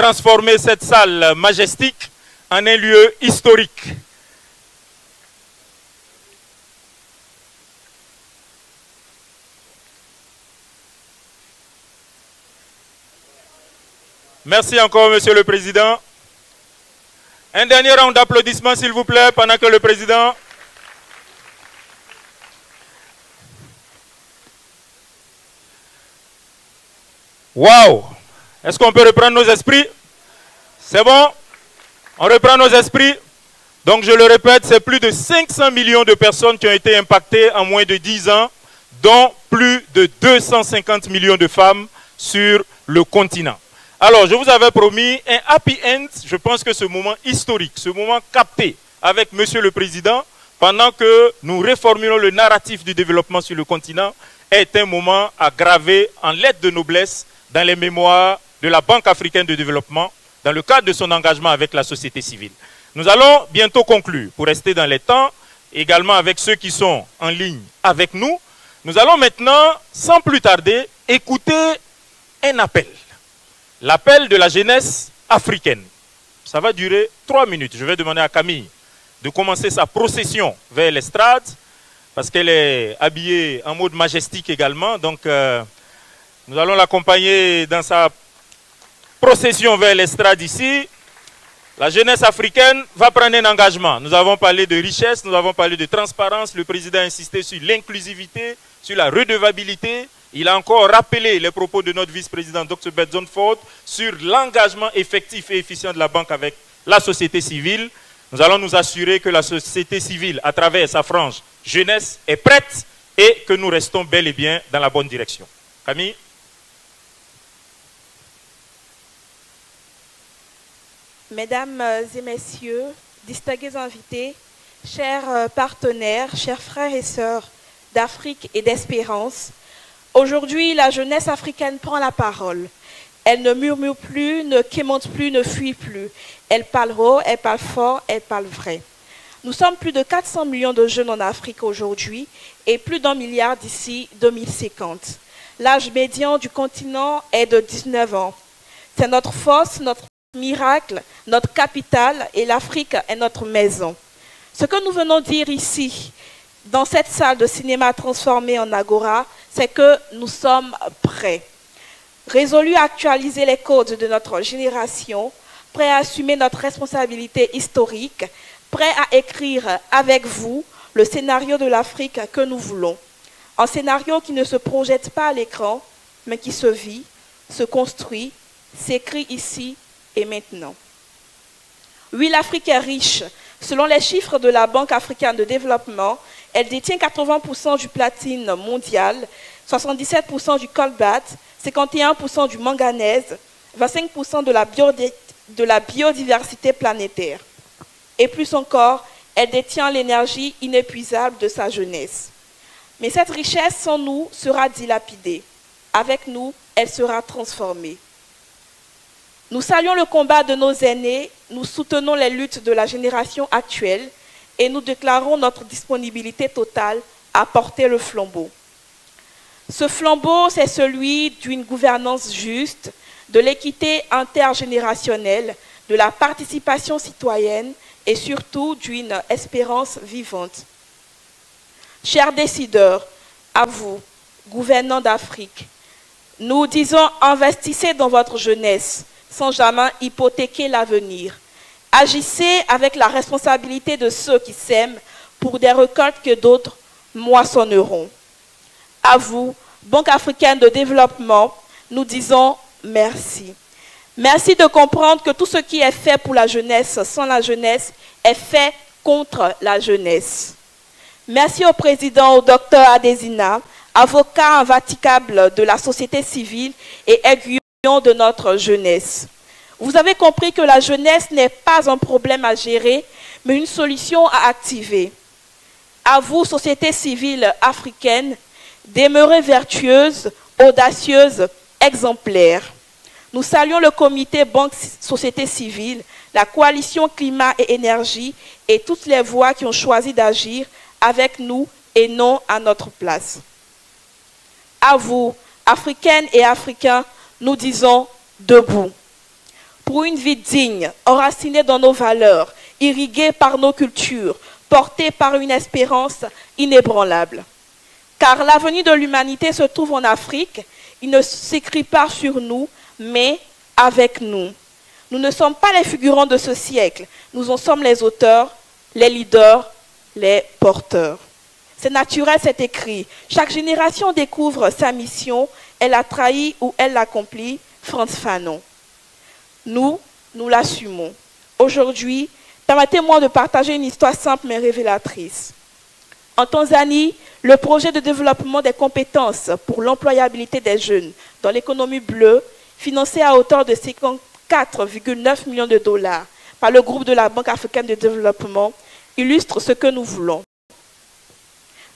transformer cette salle majestique en un lieu historique. Merci encore, Monsieur le Président. Un dernier round d'applaudissements, s'il vous plaît, pendant que le Président... Waouh! Est-ce qu'on peut reprendre nos esprits? C'est bon? On reprend nos esprits. Donc, je le répète, c'est plus de 500 millions de personnes qui ont été impactées en moins de 10 ans, dont plus de 250 millions de femmes sur le continent. Alors, je vous avais promis un happy end. Je pense que ce moment historique, ce moment capté avec Monsieur le Président, pendant que nous réformulons le narratif du développement sur le continent, est un moment à graver en lettres de noblesse dans les mémoires de la Banque africaine de développement, dans le cadre de son engagement avec la société civile. Nous allons bientôt conclure, pour rester dans les temps, également avec ceux qui sont en ligne avec nous. Nous allons maintenant, sans plus tarder, écouter un appel. L'appel de la jeunesse africaine. Ça va durer 3 minutes. Je vais demander à Camille de commencer sa procession vers l'estrade, parce qu'elle est habillée en mode majestique également. Donc, nous allons l'accompagner dans sa procession vers l'estrade ici. La jeunesse africaine va prendre un engagement. Nous avons parlé de richesse, nous avons parlé de transparence. Le président a insisté sur l'inclusivité, sur la redevabilité. Il a encore rappelé les propos de notre vice-président Dr. Bedzon Ford sur l'engagement effectif et efficient de la banque avec la société civile. Nous allons nous assurer que la société civile, à travers sa frange jeunesse, est prête et que nous restons bel et bien dans la bonne direction. Camille? Mesdames et messieurs, distingués invités, chers partenaires, chers frères et sœurs d'Afrique et d'Espérance, aujourd'hui, la jeunesse africaine prend la parole. Elle ne murmure plus, ne quémande plus, ne fuit plus. Elle parle haut, elle parle fort, elle parle vrai. Nous sommes plus de 400 millions de jeunes en Afrique aujourd'hui et plus d'1 milliard d'ici 2050. L'âge médian du continent est de 19 ans. C'est notre force, notre miracle, notre capitale et l'Afrique est notre maison. Ce que nous venons dire ici, dans cette salle de cinéma transformée en agora, c'est que nous sommes prêts. Résolus à actualiser les codes de notre génération, prêts à assumer notre responsabilité historique, prêts à écrire avec vous le scénario de l'Afrique que nous voulons. Un scénario qui ne se projette pas à l'écran, mais qui se vit, se construit, s'écrit ici et maintenant. Oui, l'Afrique est riche. Selon les chiffres de la Banque africaine de développement, elle détient 80% du platine mondial, 77% du colbate, 51% du manganèse, 25% de la biodiversité planétaire. Et plus encore, elle détient l'énergie inépuisable de sa jeunesse. Mais cette richesse, sans nous, sera dilapidée. Avec nous, elle sera transformée. Nous saluons le combat de nos aînés, nous soutenons les luttes de la génération actuelle et nous déclarons notre disponibilité totale à porter le flambeau. Ce flambeau, c'est celui d'une gouvernance juste, de l'équité intergénérationnelle, de la participation citoyenne et surtout d'une espérance vivante. Chers décideurs, à vous, gouvernants d'Afrique, nous disons investissez dans votre jeunesse sans jamais hypothéquer l'avenir. Agissez avec la responsabilité de ceux qui sèment pour des récoltes que d'autres moissonneront. À vous, Banque africaine de développement, nous disons merci. Merci de comprendre que tout ce qui est fait pour la jeunesse, sans la jeunesse, est fait contre la jeunesse. Merci au président, au docteur Adesina, avocat infatigable de la société civile et aiguillon de notre jeunesse. Vous avez compris que la jeunesse n'est pas un problème à gérer, mais une solution à activer. À vous, société civile africaine, demeurez vertueuse, audacieuse, exemplaire. Nous saluons le comité Banque Société Civile, la coalition Climat et Énergie et toutes les voix qui ont choisi d'agir avec nous et non à notre place. À vous, Africaines et Africains, nous disons debout. pour une vie digne, enracinée dans nos valeurs, irriguée par nos cultures, portée par une espérance inébranlable. Car l'avenir de l'humanité se trouve en Afrique. Il ne s'écrit pas sur nous, mais avec nous. Nous ne sommes pas les figurants de ce siècle. Nous en sommes les auteurs, les leaders, les porteurs. C'est naturel, c'est écrit. Chaque génération découvre sa mission. Elle la trahit ou elle l'accomplit. Frantz Fanon. Nous l'assumons. Aujourd'hui, permettez-moi de partager une histoire simple mais révélatrice. En Tanzanie, le projet de développement des compétences pour l'employabilité des jeunes dans l'économie bleue, financé à hauteur de 54,9 millions de dollars par le groupe de la Banque africaine de développement, illustre ce que nous voulons.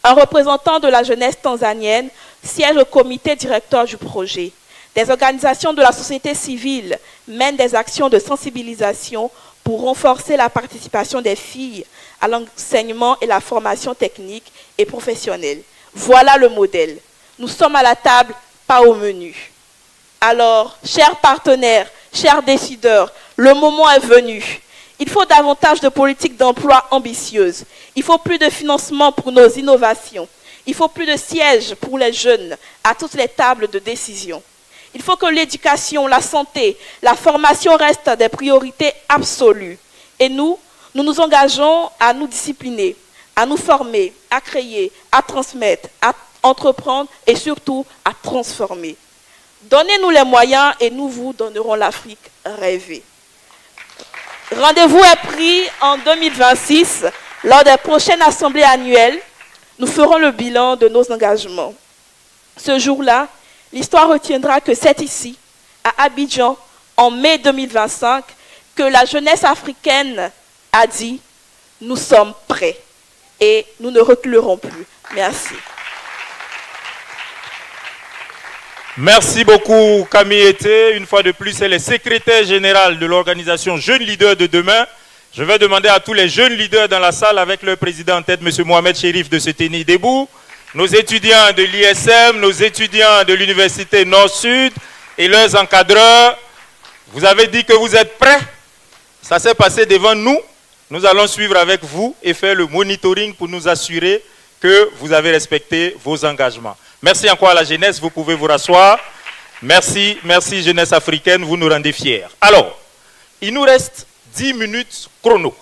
Un représentant de la jeunesse tanzanienne siège au comité directeur du projet. Des organisations de la société civile mènent des actions de sensibilisation pour renforcer la participation des filles à l'enseignement et la formation technique et professionnelle. Voilà le modèle. Nous sommes à la table, pas au menu. Alors, chers partenaires, chers décideurs, le moment est venu. Il faut davantage de politiques d'emploi ambitieuses. Il faut plus de financement pour nos innovations. Il faut plus de sièges pour les jeunes à toutes les tables de décision. Il faut que l'éducation, la santé, la formation restent des priorités absolues. Et nous nous engageons à nous discipliner, à nous former, à créer, à transmettre, à entreprendre et surtout à transformer. Donnez-nous les moyens et nous vous donnerons l'Afrique rêvée. Rendez-vous est pris en 2026. Lors des prochaines assemblées annuelles, nous ferons le bilan de nos engagements. Ce jour-là, l'histoire retiendra que c'est ici, à Abidjan, en mai 2025, que la jeunesse africaine a dit « Nous sommes prêts et nous ne reculerons plus ». Merci. Merci beaucoup Camille Été. Une fois de plus, elle est secrétaire générale de l'organisation Jeunes Leaders de demain. Je vais demander à tous les jeunes leaders dans la salle, avec leur président en tête, M. Mohamed Chérif, de se tenir debout. Nos étudiants de l'ISM, nos étudiants de l'Université Nord-Sud et leurs encadreurs, vous avez dit que vous êtes prêts. Ça s'est passé devant nous. Nous allons suivre avec vous et faire le monitoring pour nous assurer que vous avez respecté vos engagements. Merci encore à la jeunesse, vous pouvez vous rasseoir. Merci, merci jeunesse africaine, vous nous rendez fiers. Alors, il nous reste 10 minutes chrono.